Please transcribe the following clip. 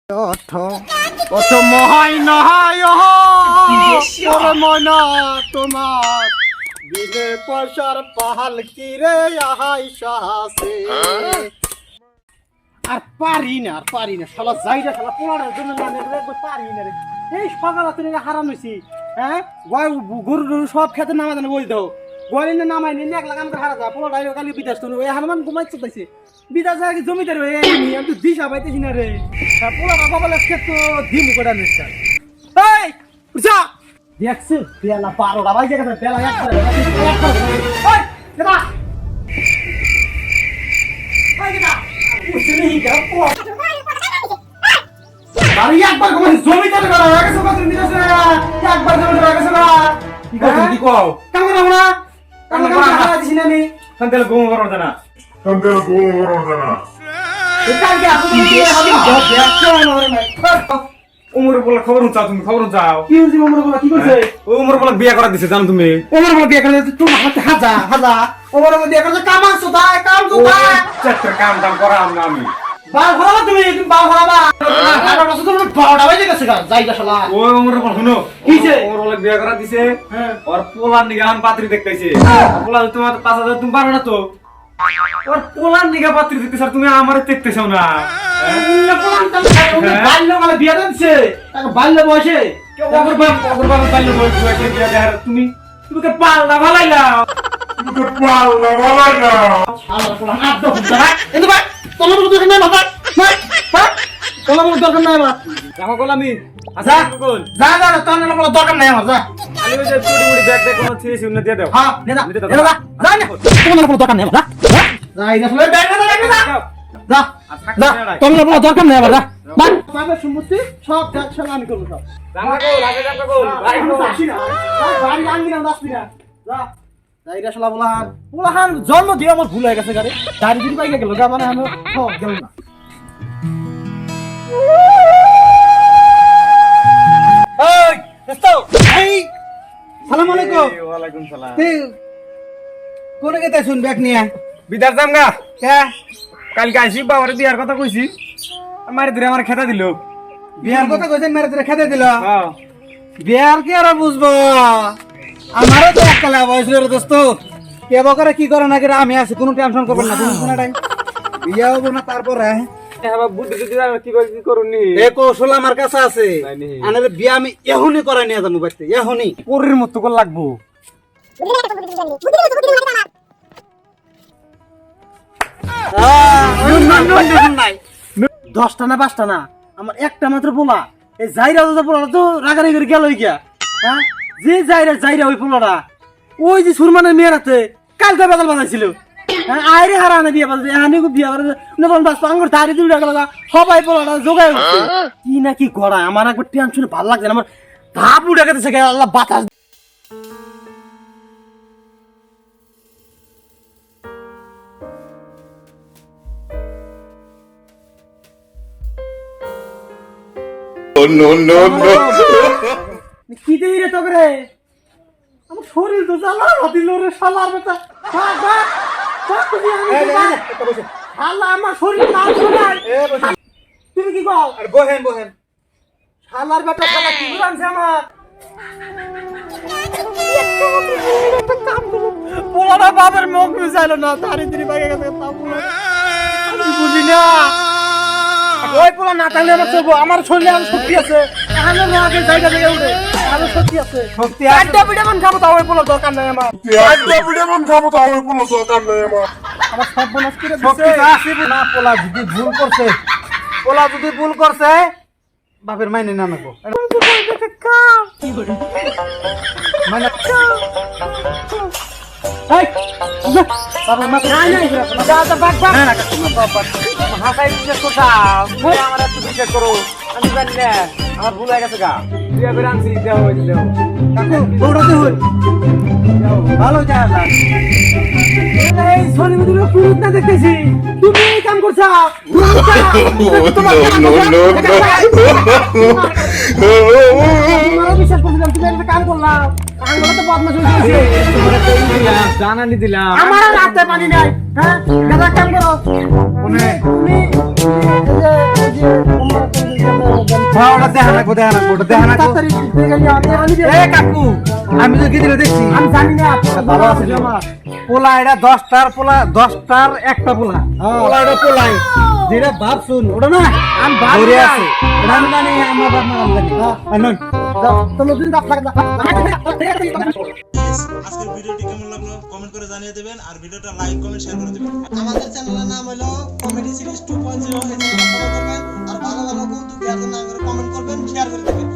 কত মহাই নহায় ময়না তোমার বিনে পয়সার পাহাল কিরে আহাই সাহসে আর পারি না শালা যাইরা শালা পোড়ার জন্য পারি না রে। এই সকালে তুই হারাম হইছি। হ্যাঁ গরু সব খেতে নামা জানে বই দাও গড়ে নামাই নিয়ে এক লাগান করে হারা যা পোড়া কালি বিদাস তুমি ওই হারমান ঘুমাইতে চাইছে বিদাস আগে জমিদার হয়ে আমি তো দিশা পাইতেছি না রে। পোড়া বাবা বলে তো দিমু কটা নিশ্চয় এই বুঝা দেখছে বেলা 12টা বাজে গেছে বেলা একবার ওই কেডা ওই কেডা উঠনি গা পোড়া বাড়ি একবার ঘুমাই জমিদার করা হয়ে গেছে কত দিন আছে একবার জমিদার হয়ে গেছে না কি কথা কি কও কাম করো না কাম করা দিছি না আমি সন্তাল ঘুম করো না কালকে আপনি আমি দেখছো না উমর বলা খবর চাও তুমি খবর চাও কি হইছে ওমর বলা কি কইছে উমর বলা বিয়া করা দিছে জানো তুমি ওমর বলা বিয়া করে তুমি হাতে হাজা ওমর বলা বিয়া করে কাম আছো তাই কাম তো তাই চেষ্টা কাম টাম করা না আমি বাল ভালো তুমি বাল ভালো আর বছর তো 12টা বাজে গেছে গা যাইগা শালা ও উমর বলা শুনো কিছে উমর বলা বিয়া করা দিছে হ্যাঁ আর পোলার নিগান পাত্রী দেখতেছে পোলা তোমার 5000 তুমি পারো না তো আর পোলার নিগা পাত্রী দেখতেছ আর তুমি আমারে দেখতেছো না বাল্য মানে বিয়া দিচ্ছে তাকে বাল্য বয়সে ওগর বাবা বাল্য বয়স হয়েছে বিয়া দেখার তুমি তুমি কে পাল্লা ভালাইলা শালা পোলা আদ্দ হুদা এনে ভাই তোমার কোনো দরকার নাই বাবা ভাই হ্যাঁ তোমার কোনো দরকার নাই আমার জামা গোলামি যা আচ্ছা কোন যা তোমার কোনো দরকার নাই আমার যা আমি ওই যে চুরি মুড়ি ব্যাগ দেখ কোন ছিস উন্নত দিয়ে দাও হ্যাঁ নে যা যা না তোমার কোনো দরকার নাই আমার যা যা এই আসলে ব্যাগ না যা যা তোমার কোনো দরকার নাই আমার যা বান পাবে সম্পত্তি সব যাচ্ছে আমি করব সব জামা গোল আগে জামা গোল ভাই বাড়ি আনবি না আসবি না যা যাইরা শালা পোলাহান জন্ম দিয়ে আমার ভুল হয়ে গেছে গাড়ি দাড়ি দিদি পাইয়া গেল গা মানে আমি সব গেল না এই দোস্ত এই সালাম আলাইকুম ওয়ালাইকুম সালাম তুই কোনে গেতে শুন ব্যাগ নিয়ে বিদার জামগা কে কালকে আইছি বাবার বিয়ার কথা কইছি মারি ধরে আমার খেতা দিল বিয়ার কথা কইছেন মেরে তোরে খেতে দিল হ্যাঁ বিয়ার কি আর বুঝবো আমারও তো এককালে বয়স রে দোস্ত কে বকরে কি করে না করে আমি আছি কোনো টেনশন করবেন না তুমি শোনা টাইম বিয়া হবো না তারপরে বাবা বুদ্ধি টুদ্ধি কি করুনি এ কৌশল আমার কাছে আছে আনার বিয়া আমি এখনই করাই নিয়ে যাবো বাড়িতে এখনই পরের মতো করে লাগবো নাই 10টা না 5টা না আমার একটা মাত্র পোলা এই জাইরা পোলা তো রাগারাগি করে গেল গিয়া হ্যাঁ যে জাইরা ওই পোলাটা ওই যে সুরমানের মেয়েরাতে কালকে বেতাল বাজাইছিল হ্যাঁ আইরে হারানে বিয়ে বাজাই এখানে বিয়ে করে নবন বাস আঙ্গুর দাড়ি দুই টাকা লাগা সবাই পোলাটা জোগায় কি না কি করা আমার একবার টেনশনে ভালো লাগছে না আমার ধাপ উঠে গেছে আল্লাহ বাতাস No. কি দেই রে তোকে রে আমার শরীর তো জ্বালা দিল রে শালার বেটা শালা আমার শরীর না শোনায় তুমি কি কও আর বহেন শালার বেটা শালা কি বলছে আমার পোলাটা বাবার মুখ মিশাইলো না তারি তিরি বাইরে গেছে তা পোলা আমি বুঝি না ওই পোলা না থাকলে আমার চলবো আমার শরীরে আর শক্তি আছে এখানে আগে জায়গা থেকে উঠে আমার শক্তি আছে আড্ডা পিঠা কোন খাবো তা ওই পোলা দরকার নাই আমার আমার সব বোনাস করে দিছে না পোলা যদি ভুল করছে বাপের মাইনে না নেবো মানে এই বাপের মা নাই যা বাক না না হাসাই বিশ্বাস করতাম আমার একটু বিশ্বাস করো আমি জানি না আমার ভুল হয়ে গেছে গা বিয়া করে আনছি দেওয়া হইছিল কাকু দৌড়াতে হই ভালো যায় না এই সোনি মুদির পুরুত না দেখতেছি তুমি এই কাম করছ তোমার বিশ্বাস করছিলাম তুমি একটা কাম করলাম আঙ্গুলে তো বদমাশ হইছে জানালি দিলাম আমার রাতে পানি নাই হ্যাঁ দাদা কাম করো তুমি এই যে হ্যাঁ ওটা দেখা রাখবো তাড়াতাড়ি দিয়ে গেলি আমি এ কাকু আমি তো গিয়ে দেখছি আমি জানি না ভালো আছে আমার পোলা এটা 10টার পোলা 10টার একটা পোলা হ্যাঁ। পোলা এটা পোলাই যেটা বাপ শুন ওটা না আমি ভাবি ধরে না। আছে ওটা আমি জানি আমার বাপ না আমি জানি আনন তো নতুন দাপ লাগে আজকের ভিডিওটি কেমন লাগলো কমেন্ট করে জানিয়ে দেবেন আর ভিডিওটা লাইক কমেন্ট শেয়ার করে দেবেন। আমাদের চ্যানেলের নাম হলো কমেডি সিরিজ 2.0 এই চ্যানেলটা ফলো করবেন আর ভালো ভালো কৌতুক দেওয়ার জন্য আমাদের কমেন্ট করবেন শেয়ার করে দেবেন।